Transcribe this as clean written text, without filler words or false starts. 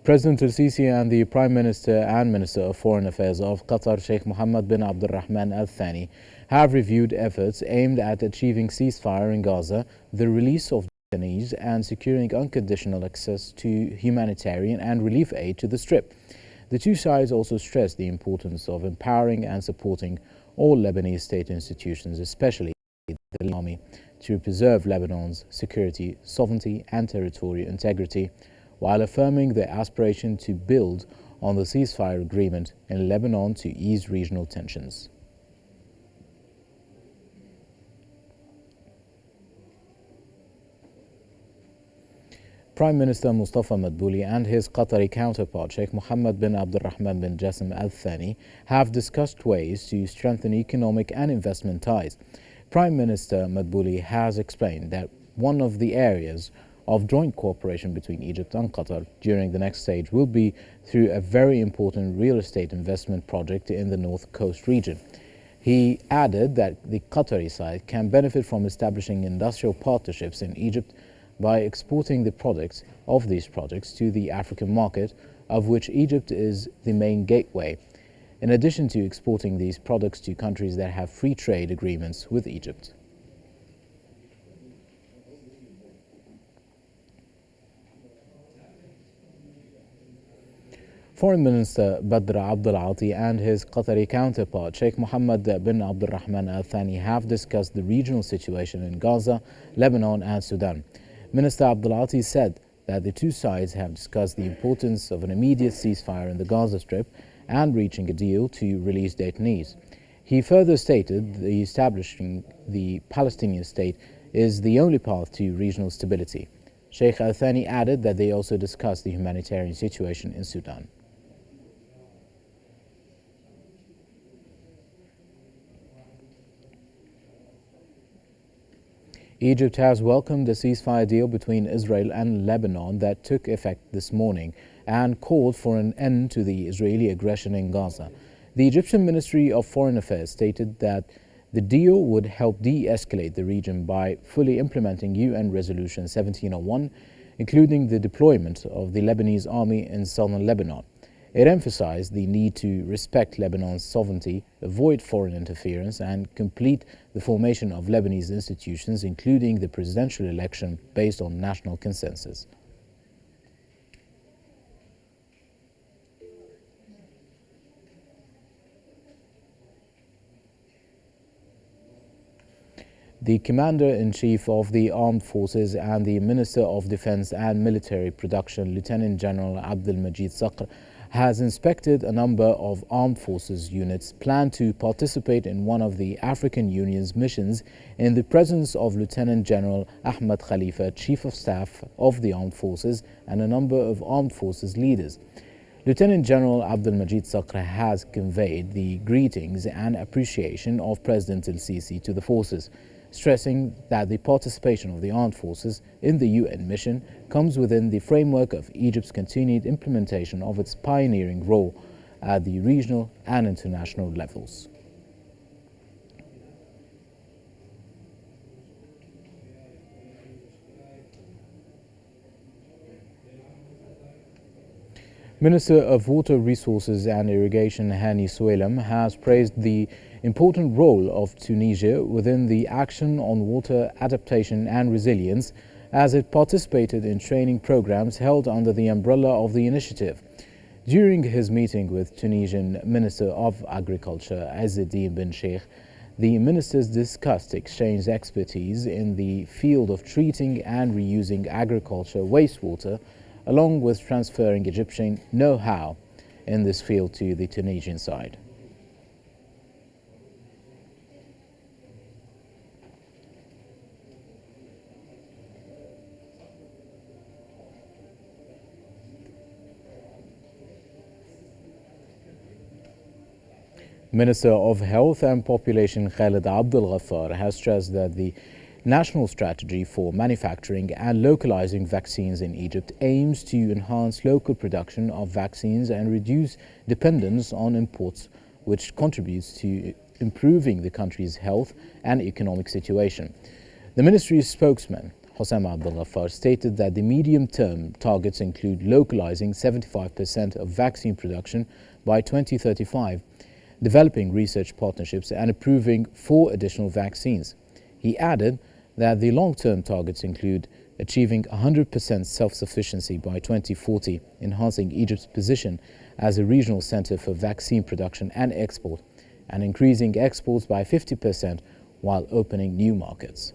President al-Sisi and the Prime Minister and Minister of Foreign Affairs of Qatar, Sheikh Mohammed bin Abdulrahman Al Thani, have reviewed efforts aimed at achieving ceasefire in Gaza, the release of detainees, and securing unconditional access to humanitarian and relief aid to the Strip. The two sides also stressed the importance of empowering and supporting all Lebanese state institutions, especially the army, to preserve Lebanon's security, sovereignty, and territorial integrity, while affirming their aspiration to build on the ceasefire agreement in Lebanon to ease regional tensions. Prime Minister Mustafa Madbouli and his Qatari counterpart Sheikh Mohammed bin Abdulrahman bin Jassim Al Thani have discussed ways to strengthen economic and investment ties. Prime Minister Madbouli has explained that one of the areas of joint cooperation between Egypt and Qatar during the next stage will be through a very important real estate investment project in the North Coast region. He added that the Qatari side can benefit from establishing industrial partnerships in Egypt by exporting the products of these projects to the African market, of which Egypt is the main gateway, in addition to exporting these products to countries that have free trade agreements with Egypt. Foreign Minister Badr Abdul Ati and his Qatari counterpart Sheikh Mohammed bin Abdulrahman Al Thani have discussed the regional situation in Gaza, Lebanon and Sudan. Minister Abdul Ati said that the two sides have discussed the importance of an immediate ceasefire in the Gaza Strip and reaching a deal to release detainees. He further stated that establishing the Palestinian state is the only path to regional stability. Sheikh Al Thani added that they also discussed the humanitarian situation in Sudan. Egypt has welcomed the ceasefire deal between Israel and Lebanon that took effect this morning and called for an end to the Israeli aggression in Gaza. The Egyptian Ministry of Foreign Affairs stated that the deal would help de-escalate the region by fully implementing UN Resolution 1701, including the deployment of the Lebanese army in southern Lebanon. It emphasized the need to respect Lebanon's sovereignty, avoid foreign interference, and complete the formation of Lebanese institutions, including the presidential election based on national consensus. The Commander-in-Chief of the Armed Forces and the Minister of Defense and Military Production, Lieutenant General Abdel Majid Saqr, has inspected a number of armed forces units planned to participate in one of the African Union's missions in the presence of Lieutenant General Ahmed Khalifa, Chief of Staff of the Armed Forces, and a number of armed forces leaders. Lieutenant General Abdel Majid Saqr has conveyed the greetings and appreciation of President al-Sisi to the forces, stressing that the participation of the armed forces in the UN mission comes within the framework of Egypt's continued implementation of its pioneering role at the regional and international levels. Minister of Water Resources and Irrigation Hani Soueilem has praised the important role of Tunisia within the action on water adaptation and resilience as it participated in training programs held under the umbrella of the initiative. During his meeting with Tunisian Minister of Agriculture Azzeddine Ben Sheikh, the ministers discussed exchanged expertise in the field of treating and reusing agriculture wastewater, along with transferring Egyptian know-how in this field to the Tunisian side. Minister of Health and Population Khaled Abdel Ghaffar has stressed that the national strategy for manufacturing and localizing vaccines in Egypt aims to enhance local production of vaccines and reduce dependence on imports, which contributes to improving the country's health and economic situation. The ministry's spokesman, Hosam Abdulghaffar stated that the medium-term targets include localizing 75% of vaccine production by 2035, developing research partnerships and approving 4 additional vaccines. He added that the long-term targets include achieving 100% self-sufficiency by 2040, enhancing Egypt's position as a regional center for vaccine production and export, and increasing exports by 50% while opening new markets.